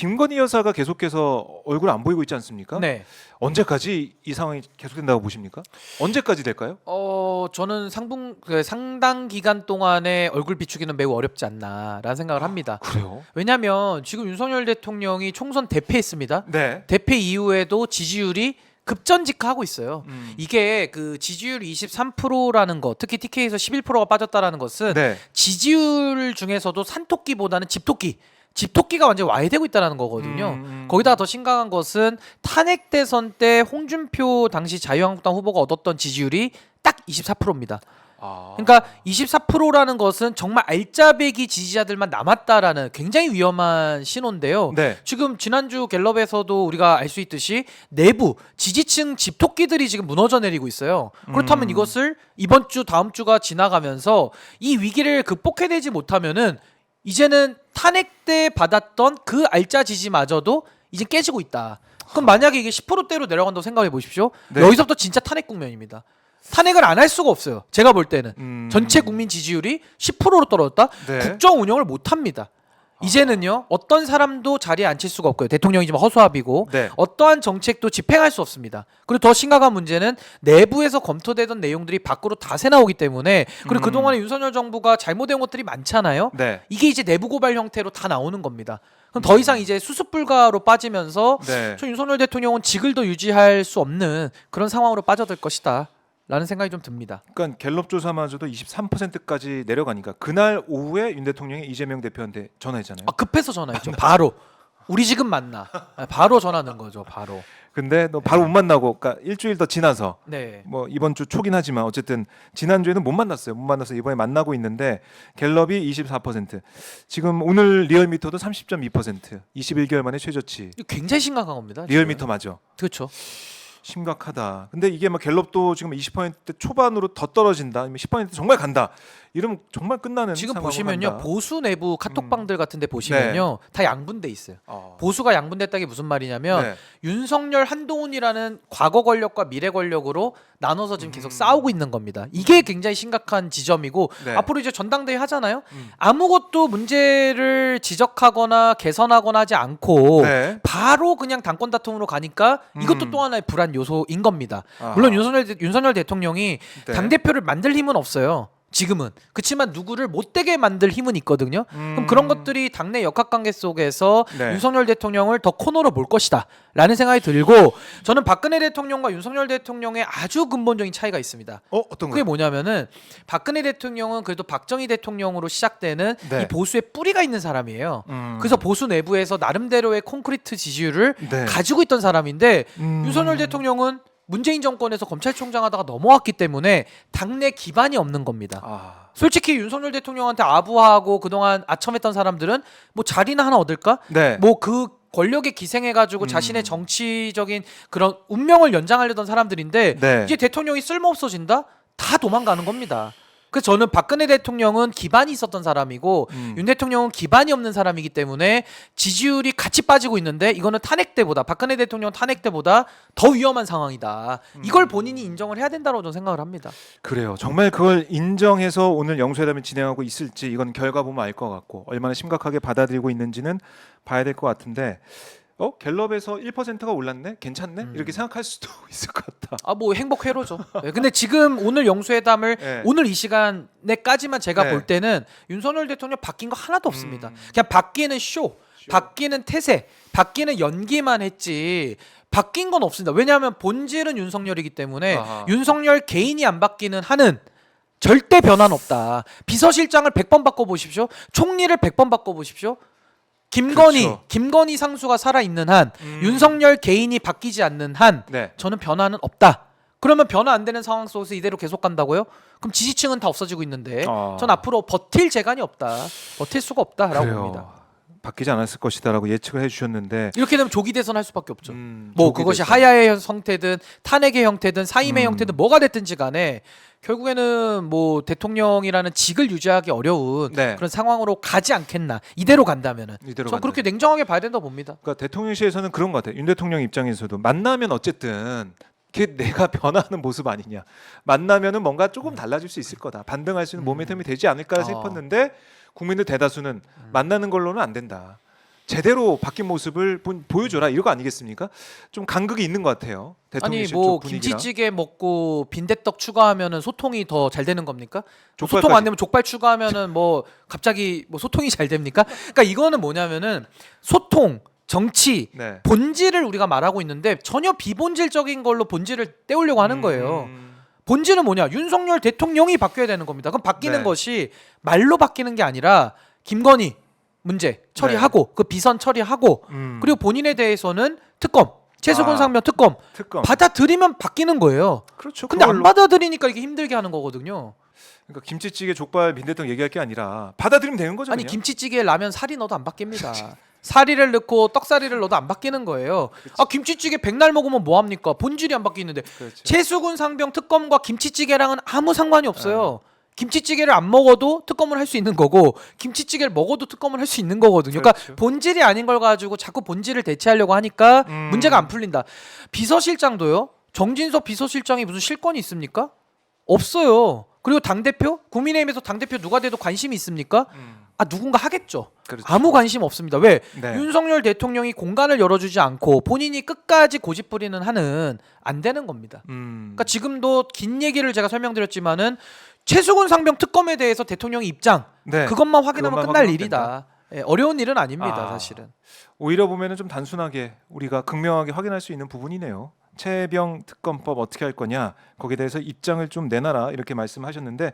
김건희 여사가 계속해서 얼굴 안 보이고 있지 않습니까? 네. 언제까지 이 상황이 계속된다고 보십니까? 언제까지 될까요? 저는 상당 기간 동안에 얼굴 비추기는 매우 어렵지 않나라는 생각을 합니다. 그래요? 왜냐하면 지금 윤석열 대통령이 총선 대패했습니다. 네. 대패 이후에도 지지율이 급전직하하고 있어요. 이게 그 지지율 23%라는 것, 특히 TK에서 11%가 빠졌다라는 것은 네. 지지율 중에서도 산토끼보다는 집토끼가 완전 와해되고 있다는 거거든요. 거기다가 더 심각한 것은 탄핵 대선 때 홍준표 당시 자유한국당 후보가 얻었던 지지율이 딱 24%입니다. 그러니까 24%라는 것은 정말 알짜배기 지지자들만 남았다라는 굉장히 위험한 신호인데요. 네. 지금 지난주 갤럽에서도 우리가 알 수 있듯이 내부 지지층 집토끼들이 지금 무너져 내리고 있어요. 그렇다면 이것을 이번 주 다음 주가 지나가면서 이 위기를 극복해내지 못하면은 이제는 탄핵 때 받았던 그 알짜 지지마저도 이제 깨지고 있다. 그럼 만약에 이게 10%대로 내려간다고 생각해 보십시오. 네. 여기서부터 진짜 탄핵 국면입니다. 탄핵을 안 할 수가 없어요. 제가 볼 때는 전체 국민 지지율이 10%로 떨어졌다. 네. 국정 운영을 못 합니다. 이제는요 어떤 사람도 자리에 앉힐 수가 없고요. 대통령이지만 허수아비고 네. 어떠한 정책도 집행할 수 없습니다. 그리고 더 심각한 문제는 내부에서 검토되던 내용들이 밖으로 다 새나오기 때문에 그리고 그동안에 윤석열 정부가 잘못해온 것들이 많잖아요. 네. 이게 이제 내부 고발 형태로 다 나오는 겁니다. 그럼 더 이상 이제 수습 불가로 빠지면서 네. 저 윤석열 대통령은 직을 더 유지할 수 없는 그런 상황으로 빠져들 것이다 라는 생각이 좀 듭니다. 그러니까 갤럽 조사마저도 23%까지 내려가니까 그날 오후에 윤 대통령이 이재명 대표한테 전화했잖아요. 급해서 전화했죠. 바로 우리 지금 만나. 바로 전화 넣은 거죠. 바로. 근데 너 바로 못 만나고 그러니까 일주일 더 지나서 네. 뭐 이번 주 초긴 하지만 어쨌든 지난주에는 못 만났어요. 못 만나서 이번에 만나고 있는데 갤럽이 24%. 지금 오늘 리얼미터도 30.2%. 21개월 만에 최저치. 이거 굉장히 심각한 겁니다. 리얼미터 맞아. 그렇죠. 심각하다. 근데 이게 뭐 갤럽도 지금 20% 초반으로 더 떨어진다. 아니면 10% 정말 간다. 이러면 정말 끝나는 지금 상황으로 보시면요 간다. 보수 내부 카톡방들 같은데 보시면요 다 양분돼 있어요. 보수가 양분됐다는 게 무슨 말이냐면 네. 윤석열 한동훈이라는 과거 권력과 미래 권력으로 나눠서 지금 계속 싸우고 있는 겁니다. 이게 굉장히 심각한 지점이고 네. 앞으로 이제 전당대회 하잖아요. 아무것도 문제를 지적하거나 개선하거나 하지 않고 네. 바로 그냥 당권 다툼으로 가니까 이것도 또 하나의 불안 요소인 겁니다. 아하. 물론 윤석열 대통령이 네. 당 대표를 만들 힘은 없어요. 지금은. 그렇지만 누구를 못되게 만들 힘은 있거든요. 그럼 그런 것들이 당내 역학관계 속에서 네. 윤석열 대통령을 더 코너로 몰 것이다 라는 생각이 들고 저는 박근혜 대통령과 윤석열 대통령의 아주 근본적인 차이가 있습니다. 어떤 그게 거요? 뭐냐면은 박근혜 대통령은 그래도 박정희 대통령으로 시작되는 네. 이 보수의 뿌리가 있는 사람이에요. 그래서 보수 내부에서 나름대로의 콘크리트 지지율을 네. 가지고 있던 사람인데 윤석열 대통령은 문재인 정권에서 검찰총장 하다가 넘어왔기 때문에 당내 기반이 없는 겁니다. 솔직히 윤석열 대통령한테 아부하고 그동안 아첨했던 사람들은 뭐 자리나 하나 얻을까? 네. 뭐 그 권력에 기생해가지고 자신의 정치적인 그런 운명을 연장하려던 사람들인데 네. 이제 대통령이 쓸모없어진다? 다 도망가는 겁니다. 그래서 저는 박근혜 대통령은 기반이 있었던 사람이고 윤 대통령은 기반이 없는 사람이기 때문에 지지율이 같이 빠지고 있는데 이거는 탄핵 때보다 박근혜 대통령 탄핵 때보다 더 위험한 상황이다. 이걸 본인이 인정을 해야 된다고 저는 생각을 합니다. 그래요. 정말 그걸 인정해서 오늘 영수회담을 진행하고 있을지 이건 결과 보면 알 것 같고 얼마나 심각하게 받아들이고 있는지는 봐야 될 것 같은데 갤럽에서 1%가 올랐네? 괜찮네? 이렇게 생각할 수도 있을 것 같다. 뭐 행복 회로죠. 네, 근데 지금 오늘 영수회담을 네. 오늘 이 시간에까지만 제가 네. 볼 때는 윤석열 대통령 바뀐 거 하나도 없습니다. 그냥 바뀌는 쇼, 바뀌는 태세, 바뀌는 연기만 했지 바뀐 건 없습니다. 왜냐하면 본질은 윤석열이기 때문에 아하. 윤석열 개인이 안 바뀌는 한은 절대 변화는 없다. 비서실장을 100번 바꿔보십시오. 총리를 100번 바꿔보십시오. 그렇죠. 김건희 상수가 살아있는 한 윤석열 개인이 바뀌지 않는 한 네. 저는 변화는 없다. 그러면 변화 안 되는 상황 속에서 이대로 계속 간다고요? 그럼 지지층은 다 없어지고 있는데 전 앞으로 버틸 재간이 없다. 버틸 수가 없다라고 그래요. 봅니다. 바뀌지 않았을 것이다라고 예측을 해주셨는데 이렇게 되면 조기 대선 할 수밖에 없죠. 뭐 조기 그것이 대선. 하야의 형태든 탄핵의 형태든 사임의 형태든 뭐가 됐든지 간에 결국에는 뭐 대통령이라는 직을 유지하기 어려운 네. 그런 상황으로 가지 않겠나. 이대로 간다면은. 이대로 전 그렇게 냉정하게 봐야 된다고 봅니다. 그러니까 대통령실에서는 그런 것 같아요. 윤 대통령 입장에서도 만나면 어쨌든 그게 내가 변화하는 모습 아니냐. 만나면은 뭔가 조금 달라질 수 있을 거다. 반등할 수 있는 모멘텀이 되지 않을까 싶었는데 국민들 대다수는 만나는 걸로는 안 된다. 제대로 바뀐 모습을 보여줘라 이거 아니겠습니까? 좀 간극이 있는 것 같아요. 아니 대통령실 뭐 쪽 분위기랑. 김치찌개 먹고 빈대떡 추가하면은 소통이 더 잘 되는 겁니까? 족발까지. 소통 안 되면 족발 추가하면은 뭐 갑자기 뭐 소통이 잘 됩니까? 그러니까 이거는 뭐냐면은 소통, 정치, 네. 본질을 우리가 말하고 있는데 전혀 비본질적인 걸로 본질을 때우려고 하는 거예요. 음. 본질은 뭐냐? 윤석열 대통령이 바뀌어야 되는 겁니다. 그럼 바뀌는 네. 것이 말로 바뀌는 게 아니라 김건희 문제 처리하고 그 비선 처리하고 그리고 본인에 대해서는 특검 최수근 아, 상명 특검 특검. 받아들이면 바뀌는 거예요. 그렇죠. 근데 그걸로. 안 받아들이니까 이게 힘들게 하는 거거든요. 그러니까 김치찌개, 족발, 빈대떡 얘기할 게 아니라 받아들이면 되는 거죠. 아니 그냥. 김치찌개에 라면 사리 넣어도 안 바뀝니다. 사리를 넣고 떡사리를 넣어도 안 바뀌는 거예요. 아 김치찌개 백날 먹으면 뭐 합니까? 본질이 안 바뀌는데 그렇죠. 최수근 상병 특검과 김치찌개랑은 아무 상관이 없어요. 김치찌개를 안 먹어도 특검을 할 수 있는 거고 김치찌개를 먹어도 특검을 할 수 있는 거거든요. 그러니까 그렇죠. 본질이 아닌 걸 가지고 자꾸 본질을 대체하려고 하니까 음. 문제가 안 풀린다. 비서실장도요. 정진석 비서실장이 무슨 실권이 있습니까? 없어요. 그리고 당대표? 국민의힘에서 당대표 누가 돼도 관심이 있습니까? 아 누군가 하겠죠. 그렇죠. 아무 관심 없습니다. 왜? 네. 윤석열 대통령이 공간을 열어주지 않고 본인이 끝까지 고집부리는 한은 안 되는 겁니다. 그러니까 지금도 긴 얘기를 제가 설명드렸지만은 최수근 상병 특검에 대해서 대통령의 입장 네. 그것만 확인하면 그것만 끝날 확인하면 일이다. 예, 어려운 일은 아닙니다, 아. 사실은. 오히려 보면은 좀 단순하게 우리가 극명하게 확인할 수 있는 부분이네요. 최병 특검법 어떻게 할 거냐 거기에 대해서 입장을 좀 내놔라 이렇게 말씀하셨는데